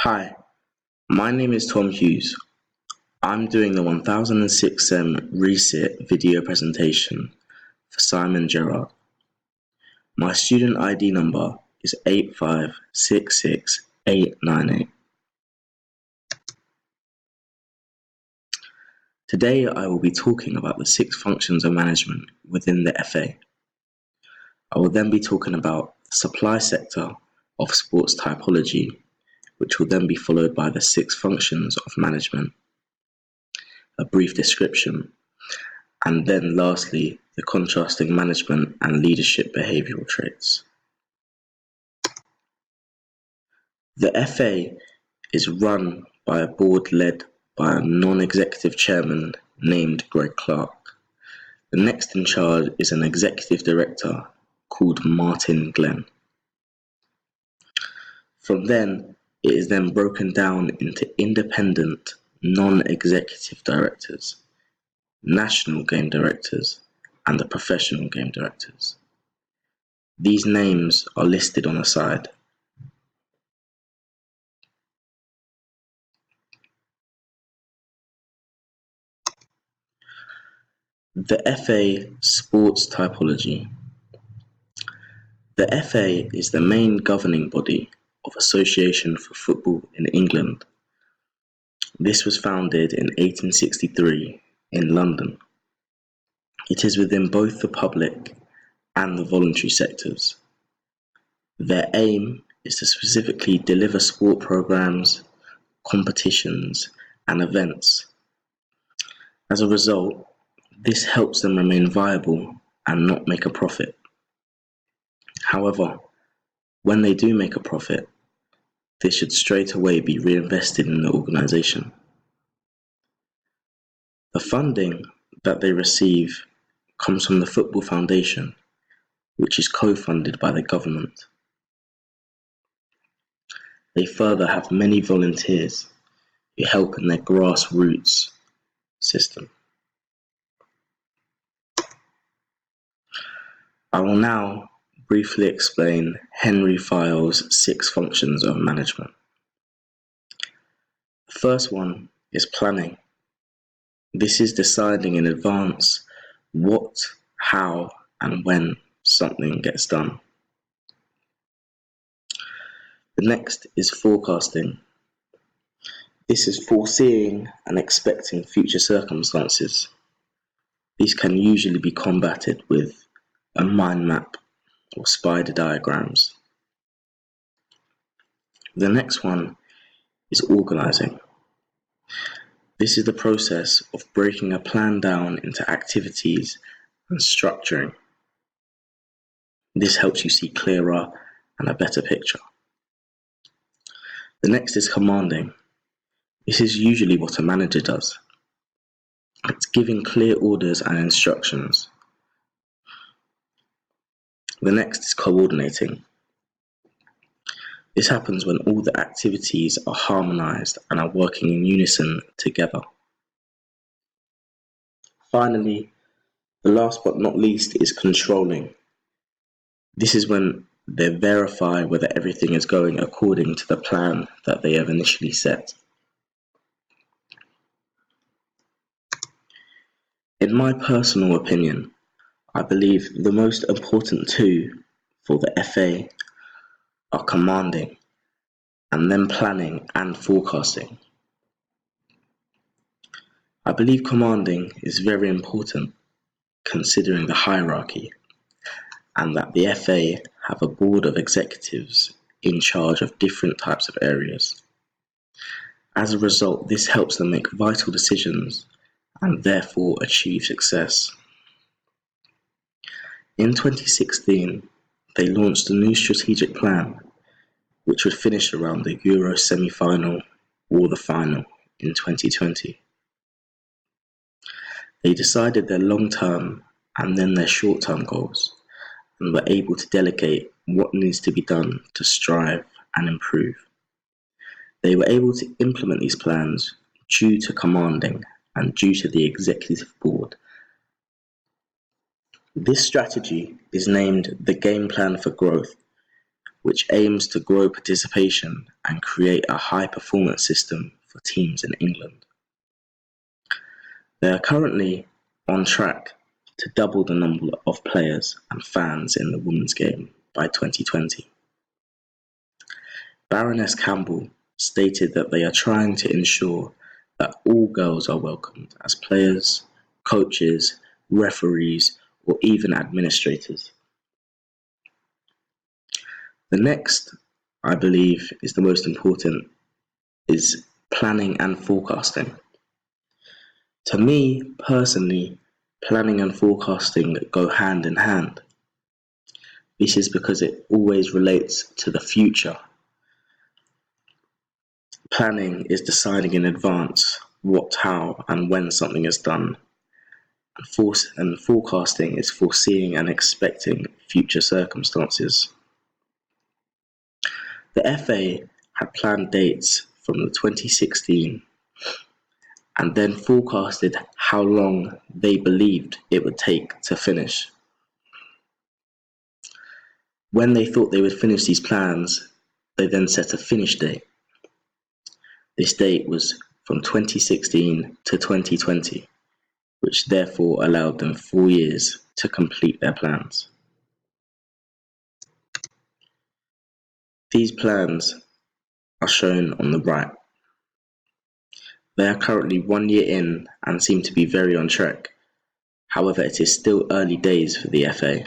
Hi, my name is Tom Hughes. I'm doing the 1006 Resit video presentation for Simon Gerard. My student ID number is 8566898. Today I will be talking about the 6 functions of management within the FA. I will then be talking about the supply sector of sports typology, which will then be followed by the 6 functions of management, a brief description, and then lastly, the contrasting management and leadership behavioural traits. The FA is run by a board led by a non-executive chairman named Greg Clark. The next in charge is an executive director called Martin Glenn. From then, it is then broken down into independent, non-executive directors, national game directors, and the professional game directors. These names are listed on the side. The FA Sports Typology. The FA is the main governing body of Association for Football in England. This was founded in 1863 in London. It is within both the public and the voluntary sectors. Their aim is to specifically deliver sport programs, competitions, and events. As a result, this helps them remain viable and not make a profit. However, when they do make a profit, this should straight away be reinvested in the organisation. The funding that they receive comes from the Football Foundation, which is co-funded by the government. They further have many volunteers who help in their grassroots system. I will now briefly explain Henry File's 6 functions of management. The first one is planning. This is deciding in advance what, how, and when something gets done. The next is forecasting. This is foreseeing and expecting future circumstances. These can usually be combated with a mind map or spider diagrams. The next one is organising. This is the process of breaking a plan down into activities and structuring. This helps you see clearer and a better picture. The next is commanding. This is usually what a manager does. It's giving clear orders and instructions. The next is coordinating. This happens when all the activities are harmonized and are working in unison together. Finally, the last but not least is controlling. This is when they verify whether everything is going according to the plan that they have initially set. In my personal opinion, I believe the most important 2 for the FA are commanding and then planning and forecasting. I believe commanding is very important considering the hierarchy and that the FA have a board of executives in charge of different types of areas. As a result, this helps them make vital decisions and therefore achieve success. In 2016, they launched a new strategic plan which would finish around the Euro semi-final or the final in 2020. They decided their long-term and then their short-term goals and were able to delegate what needs to be done to strive and improve. They were able to implement these plans due to commanding and due to the executive board. This strategy is named the Game Plan for Growth, which aims to grow participation and create a high-performance system for teams in England. They are currently on track to double the number of players and fans in the women's game by 2020. Baroness Campbell stated that they are trying to ensure that all girls are welcomed as players, coaches, referees, or even administrators. The next, I believe, is the most important, is planning and forecasting. To me, personally, planning and forecasting go hand in hand. This is because it always relates to the future. Planning is deciding in advance what, how, and when something is done. And forecasting is foreseeing and expecting future circumstances. The FA had planned dates from the 2016 and then forecasted how long they believed it would take to finish. When they thought they would finish these plans, they then set a finish date. This date was from 2016 to 2020, which therefore allowed them 4 years to complete their plans. These plans are shown on the right. They are currently 1 year in and seem to be very on track. However, it is still early days for the FA.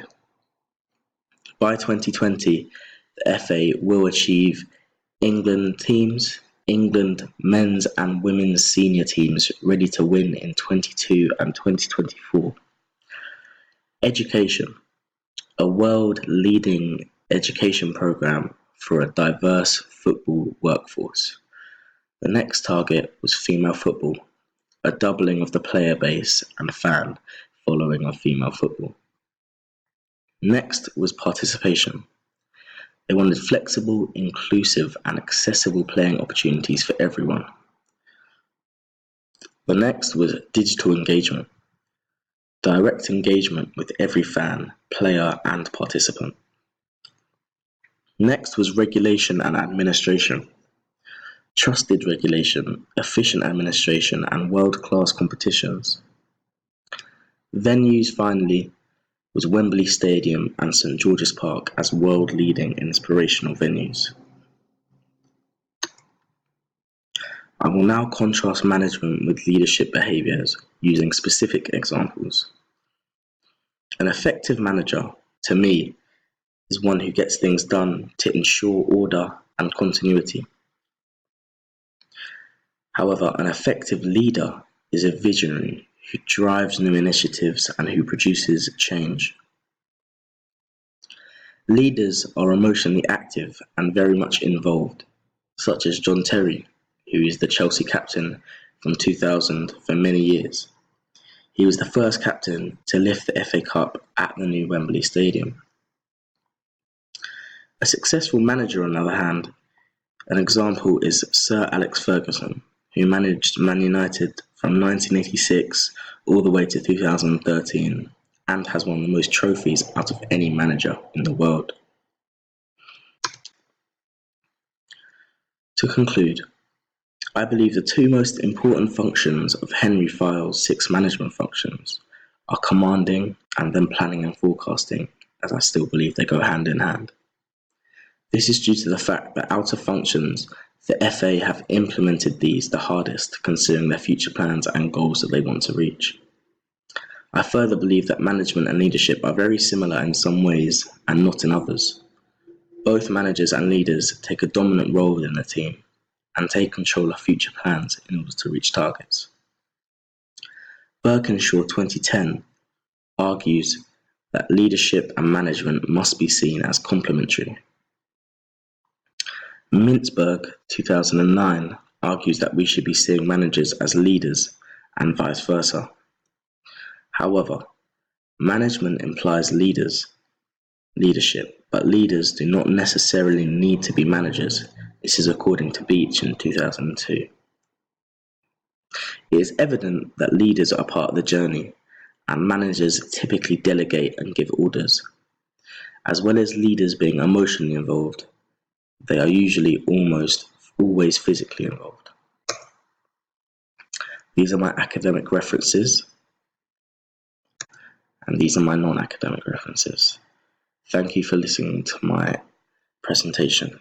By 2020, the FA will achieve England teams, England men's and women's senior teams ready to win in 22 and 2024. Education, a world-leading education programme for a diverse football workforce. The next target was female football, a doubling of the player base and fan following of female football. Next was participation. They wanted flexible, inclusive, and accessible playing opportunities for everyone. The next was digital engagement. Direct engagement with every fan, player, and participant. Next was regulation and administration. Trusted regulation, efficient administration, and world-class competitions. Venues, finally, was Wembley Stadium and St George's Park as world-leading inspirational venues. I will now contrast management with leadership behaviours using specific examples. An effective manager, to me, is one who gets things done to ensure order and continuity. However, an effective leader is a visionary who drives new initiatives and who produces change. Leaders are emotionally active and very much involved, such as John Terry, who is the Chelsea captain from 2000 for many years. He was the first captain to lift the FA Cup at the new Wembley Stadium. A successful manager, on the other hand, an example is Sir Alex Ferguson, who managed Man United from 1986 all the way to 2013 and has won the most trophies out of any manager in the world. To conclude, I believe the two most important functions of Henry File's 6 management functions are commanding and then planning and forecasting, as I still believe they go hand in hand. This is due to the fact that out of functions, the FA have implemented these the hardest, considering their future plans and goals that they want to reach. I further believe that management and leadership are very similar in some ways and not in others. Both managers and leaders take a dominant role within the team and take control of future plans in order to reach targets. Birkinshaw 2010 argues that leadership and management must be seen as complementary. Mintzberg 2009 argues that we should be seeing managers as leaders and vice versa. However, management implies leadership, but leaders do not necessarily need to be managers. This is according to Beach in 2002. It is evident that leaders are part of the journey, and managers typically delegate and give orders. As well as leaders being emotionally involved, they are usually almost always physically involved. These are my academic references, and these are my non-academic references. Thank you for listening to my presentation.